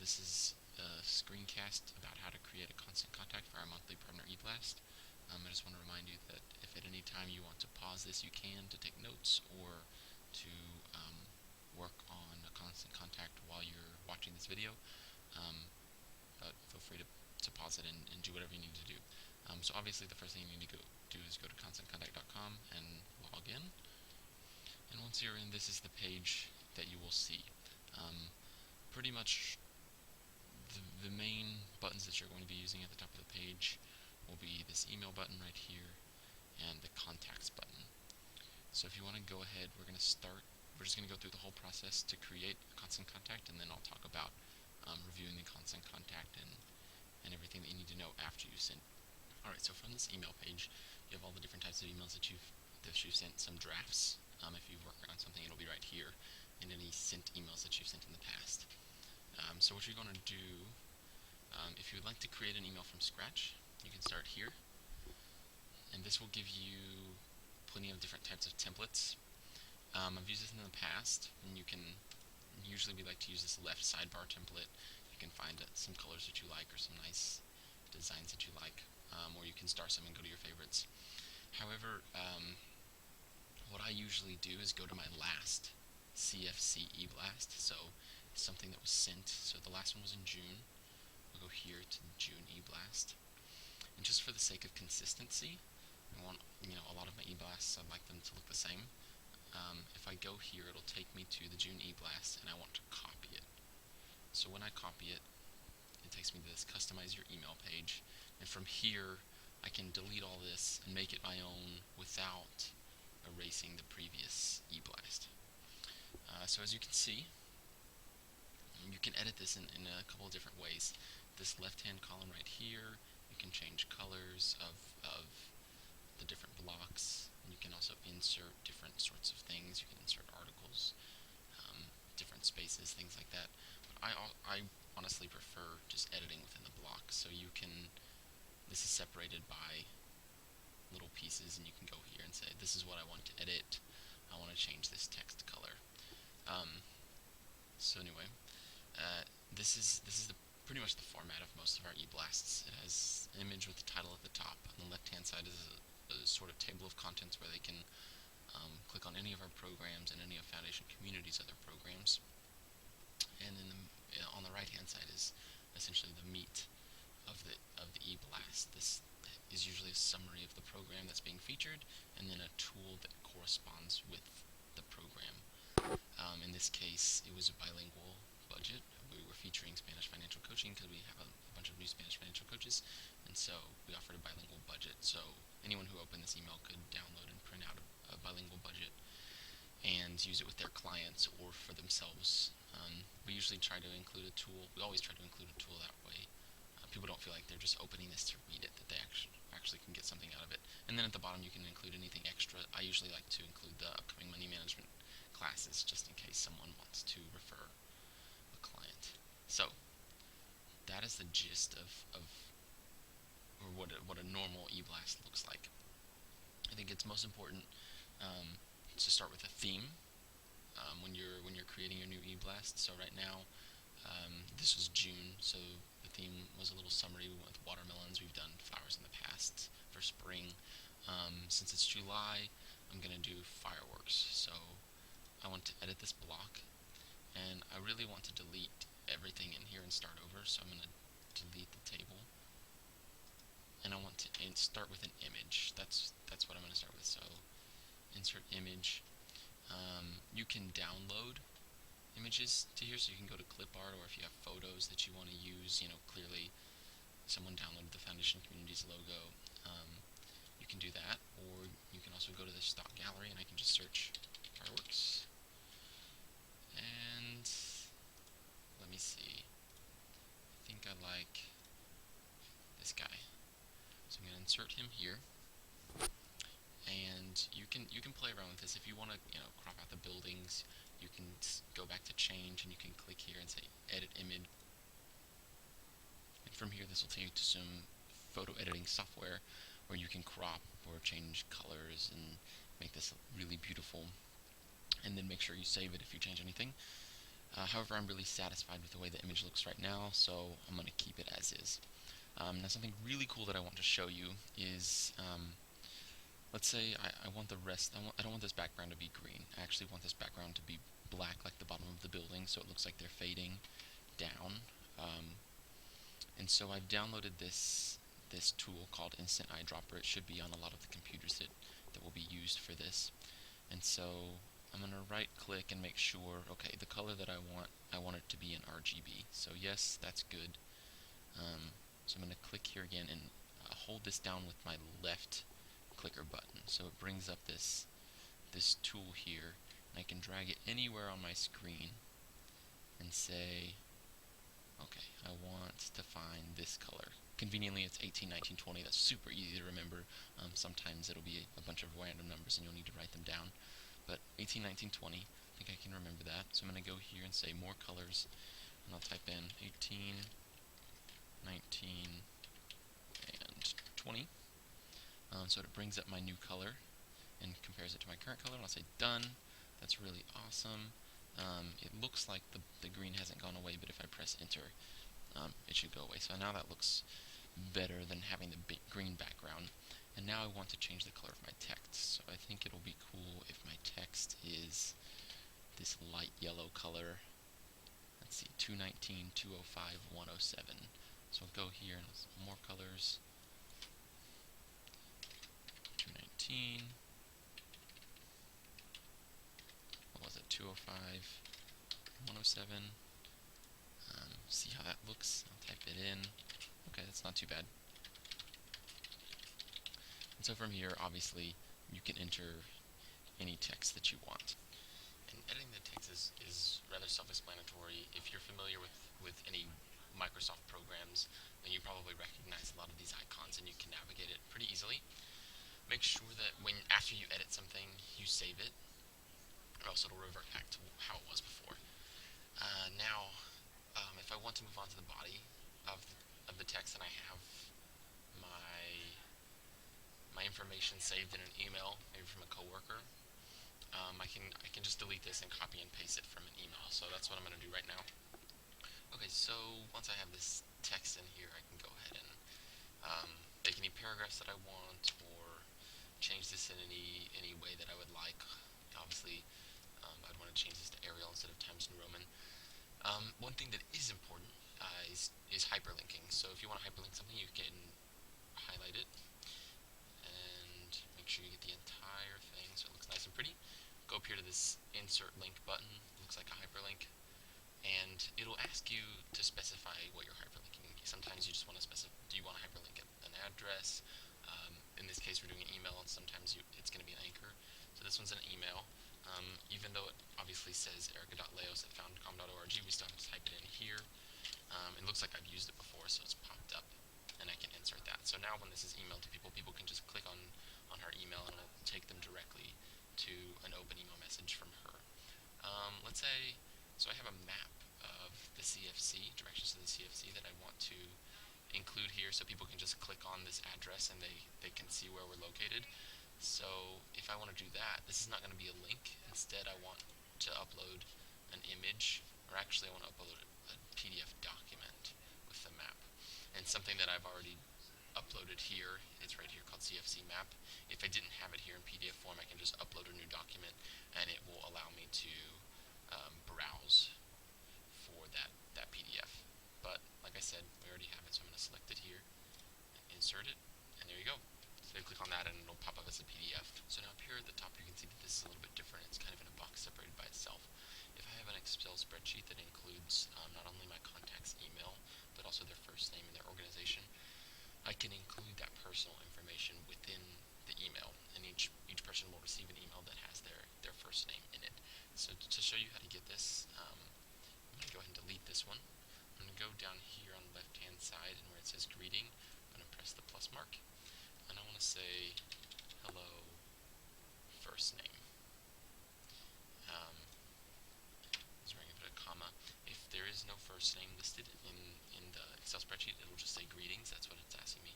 This is a screencast about how to create a constant contact for our monthly partner eBlast. I just want to remind you that if at any time you want to pause this, you can, to take notes or to work on a constant contact while you're watching this video. But feel free to pause it and do whatever you need to do. So obviously the first thing you need to do is go to constantcontact.com and log in. And once you're in, this is the page that you will see. Pretty much the main buttons that you're going to be using at the top of the page will be this email button right here and the contacts button. So if you want to go ahead, we're just going to go through the whole process to create a constant contact, and then I'll talk about reviewing the constant contact and everything that you need to know after you send. Alright, so from this email page, you have all the different types of emails that you've sent, some drafts. If you've worked on something, it'll be right here, and any sent emails that you've sent in the past. So what you're going to do, if you would like to create an email from scratch, you can start here, and this will give you plenty of different types of templates. I've used this in the past, and usually we like to use this left sidebar template. You can find some colors that you like or some nice designs that you like, or you can star some and go to your favorites. However, what I usually do is go to my last CFC eBlast, so it's something that was sent. So the last one was in June. I'll go here to June eBlast, and just for the sake of consistency, I want a lot of my eBlasts, I'd like them to look the same. If I go here, it'll take me to the June eBlast, and I want to copy it. So when I copy it, it takes me to this customize your email page, and from here I can delete all this and make it my own without erasing the previous eBlast. So as you can see, you can edit this in a couple of different ways. This left-hand column right here, you can change colors of the different blocks. You can also insert different sorts of things. You can insert articles, different spaces, things like that. But I honestly prefer just editing within the block. So this is separated by little pieces, and you can go here and say, this is what I want to edit. I want to change this text color. So anyway, this is pretty much the format of most of our eBlasts. It has an image with the title at the top. On the left-hand side is a sort of table of contents where they can click on any of our programs and any of Foundation Community's other programs. And then on the right-hand side is essentially the meat of the eBlast. This is usually a summary of the program that's being featured, and then a tool that corresponds with the program. In this case, it was a bilingual budget. We were featuring Spanish financial coaching because we have a bunch of new Spanish financial coaches, and so we offered a bilingual budget. So anyone who opened this email could download and print out a bilingual budget and use it with their clients or for themselves. We usually try to include a tool. We always try to include a tool that way. People don't feel like they're just opening this to read it, that they actually can get something out of it. And then at the bottom you can include anything extra. I usually like to include the upcoming money management classes just in case someone wants to refer a client. So that is the gist of or what a normal eBlast looks like. I think it's most important to start with a theme when you're creating your new eBlast. So right now, this was June, so the theme was a little summary. We went with watermelons. We've done flowers in the past for spring. Since it's July, I'm going to do fireworks. So I want to edit this block, and I really want to delete everything in here and start over. So I'm going to delete the table, and I want to start with an image. That's what I'm going to start with. So insert image. You can download images to here, so you can go to clip art, or if you have photos that you want to use, clearly someone downloaded the Foundation Community's logo, you can do that, or you can also go to the stock gallery, and I can just search fireworks, and let me see, I think I like this guy, so I'm going to insert him here. And you can play around with this. If you want to crop out the buildings, you can go back to change, and you can click here and say edit image, and from here this will take you to some photo editing software where you can crop or change colors and make this really beautiful, and then make sure you save it if you change anything. However, I'm really satisfied with the way the image looks right now, so I'm going to keep it as is. Now something really cool that I want to show you is, let's say I want the rest, I don't want this background to be green. I actually want this background to be black like the bottom of the building, so it looks like they're fading down. And so I've downloaded this tool called Instant Eyedropper. It should be on a lot of the computers that will be used for this. And so I'm going to right click and make sure, okay, the color that I want it to be in RGB. So yes, that's good. So I'm going to click here again and hold this down with my left clicker button. So it brings up this tool here, and I can drag it anywhere on my screen and say, okay, I want to find this color. Conveniently, it's 18, 19, 20. That's super easy to remember. Sometimes it'll be a bunch of random numbers and you'll need to write them down. But 18, 19, 20, I think I can remember that. So I'm going to go here and say more colors, and I'll type in 18, 19, and 20. So it brings up my new color and compares it to my current color, and I'll say done. That's really awesome. It looks like the green hasn't gone away, but if I press enter, it should go away. So now that looks better than having the green background. And now I want to change the color of my text. So I think it'll be cool if my text is this light yellow color. Let's see, 219, 205, 107. So I'll go here and more colors. 219. What was it? 205, 107. See how that looks. I'll type it in. Okay, that's not too bad. And so from here, obviously, you can enter any text that you want. And editing the text is rather self-explanatory. If you're familiar with any Microsoft programs, then you probably recognize a lot of these icons and you can navigate it pretty easily. Make sure that after you edit something, you save it, or else it'll revert back to how it was before. Now, if I want to move on to the body of the text, and I have my information saved in an email, maybe from a coworker, I can just delete this and copy and paste it from an email. So that's what I'm going to do right now. Okay, so once I have this text in here, I can go ahead and make any paragraphs that I want, or change this in any way that I would like. Obviously, I'd want to change this to Arial instead of Times New Roman. One thing that is important is hyperlinking. So if you want to hyperlink something, you can highlight it and make sure you get the entire thing so it looks nice and pretty. Go up here to this insert link button. It looks like a hyperlink, and it'll ask you to specify what you're hyperlinking. Sometimes you just want to specify, do you want to hyperlink an address? In this case, we're doing an email, and sometimes it's going to be an anchor. So this one's an email. Even though it obviously says erica.leos@foundcom.org, we still have to type it in here. It looks like I've used it before, so it's popped up, and I can insert that. So now when this is emailed to people, people can just click on her email, and it'll take them directly to an open email message from her. Let's say, so I have a map of the CFC, directions to the CFC, that I want to include here, so people can just click on this address and they can see where we're located. So if I want to do that, this is not going to be a link. Instead, I want to upload an image, or actually I want to upload a PDF document with the map. And something that I've already uploaded here, it's right here, called CFC map. If I didn't have it here in PDF form, I can just upload a new document, and it will allow me to browse for that PDF. But like I said, we already have it, so I'm going to select it here and insert it, and there you go. So you click on that and it'll pop up as a PDF. So now up here at the top you can see that this is a little bit different. It's kind of in a box separated by itself. If I have an Excel spreadsheet that includes not only my contact's email, but also their first name and their organization, I can include that personal information within the email, and each person will receive an email that has their first name in it. So to show you how to get this, I'm going to go ahead and delete this one. I'm going to go down here on the left hand side, and where it says greeting, I'm going to press the plus mark, and I want to say hello first name. Is where I'm going to put a comma. If there is no first name listed in the Excel spreadsheet, it'll just say greetings. That's what it's asking me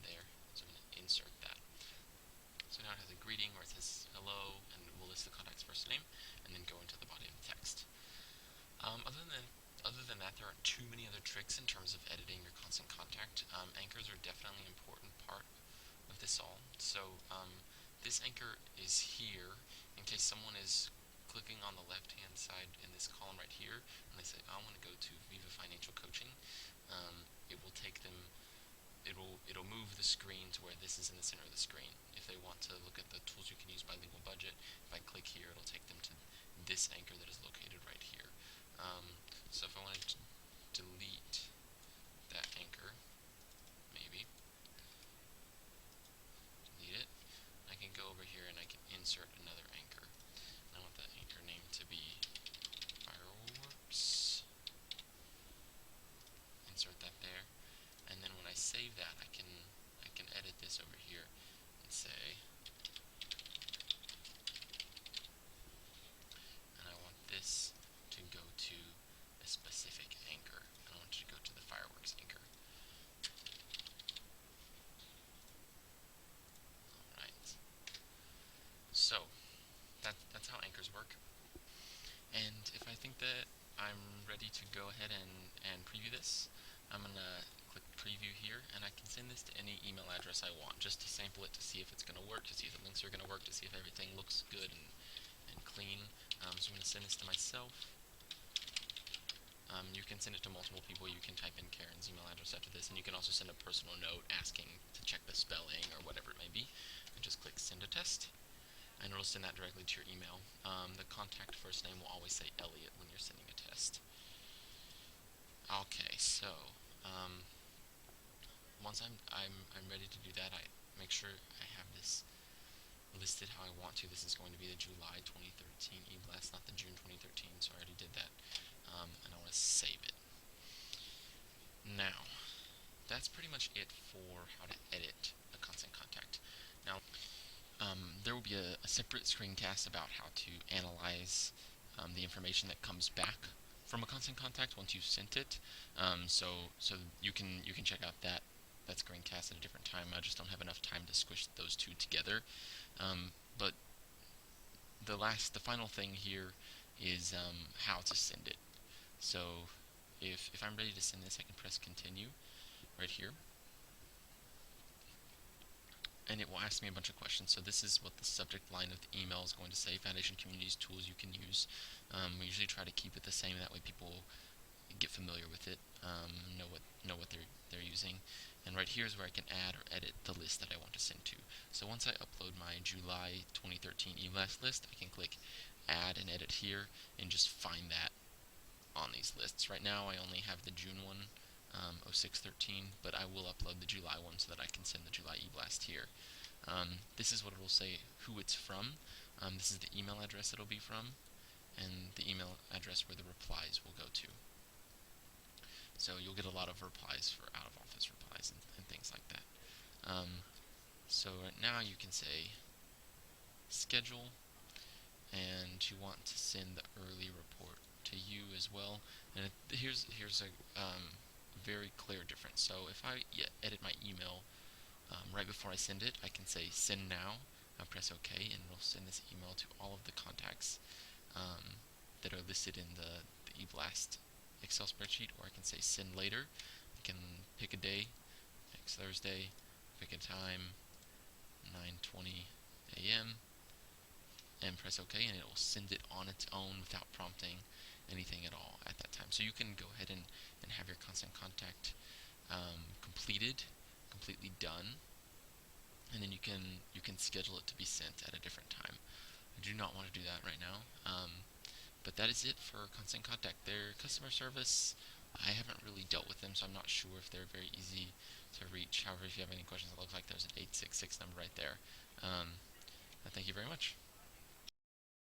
there. So I'm going to insert that. So now it has a greeting where it says hello, and we'll list the contact's first name, and then go into the body of the text. Other than that, there aren't too many other tricks in terms of editing your constant contact. Anchors are definitely an important part of this all. So this anchor is here in case someone is clicking on the left-hand side in this column right here, and they say, "I want to go to Viva Financial Coaching." It will take them. It'll move the screen to where this is in the center of the screen. If they want to look at the tools you can use by Legal Budget, if I click here, it'll take them to this anchor that is located right here. So if I wanted to delete that anchor, maybe delete it, I can go over here and I can insert another anchor. And I want that anchor name to be fireworks. Insert that there, and then when I save that, I can edit this over here and say, and I want this to go to a specific anchor. I want it to go to the fireworks anchor. Alright. So that's how anchors work. And if I think that I'm ready to go ahead and preview this, I'm going to click preview here, and I can send this to any email address I want, just to sample it, to see if it's going to work, to see if the links are going to work, to see if everything looks good and clean. So I'm going to send this to myself. You can send it to multiple people. You can type in Karen's email address after this, and you can also send a personal note asking to check the spelling or whatever it may be, and just click send a test, and it'll send that directly to your email. The contact first name will always say Elliot when you're sending a test. Okay, so once I'm ready to do that, I make sure I have this listed how I want to. This is going to be the July 2013 e-blast, not the June 2013, so I already did that. And I want to save it. Now, that's pretty much it for how to edit a constant contact. Now, there will be a separate screencast about how to analyze the information that comes back from a constant contact once you've sent it. So you can check out that screencast at a different time. I just don't have enough time to squish those two together. But the final thing here is how to send it. So if I'm ready to send this, I can press continue right here, and it will ask me a bunch of questions. So this is what the subject line of the email is going to say: Foundation Communities Tools You Can Use. We usually try to keep it the same, that way people get familiar with it, know what they're using. And right here is where I can add or edit the list that I want to send to. So once I upload my July 2013 e-blast list, I can click add and edit here and just find that on these lists. Right now I only have the June one, 0613, but I will upload the July one so that I can send the July e-blast here. This is what it will say, who it's from. This is the email address it'll be from, and the email address where the replies will go to. So you'll get a lot of replies for out-of-office replies and things like that. So right now you can say schedule, and you want to send the early report to you as well. And here's a very clear difference. So if I edit my email right before I send it, I can say send now. I'll press OK, and it'll send this email to all of the contacts that are listed in the eBlast Excel spreadsheet. Or I can say send later. I can pick a day, next Thursday, pick a time, 9:20 a.m. and press OK, and it will send it on its own without prompting anything at all at that time. So you can go ahead and have your constant contact completely done, and then you can schedule it to be sent at a different time. I do not want to do that right now, but that is it for constant contact. Their customer service, I haven't really dealt with them, so I'm not sure if they're very easy to reach. However, if you have any questions, it looks like there's an 866 number right there. Thank you very much.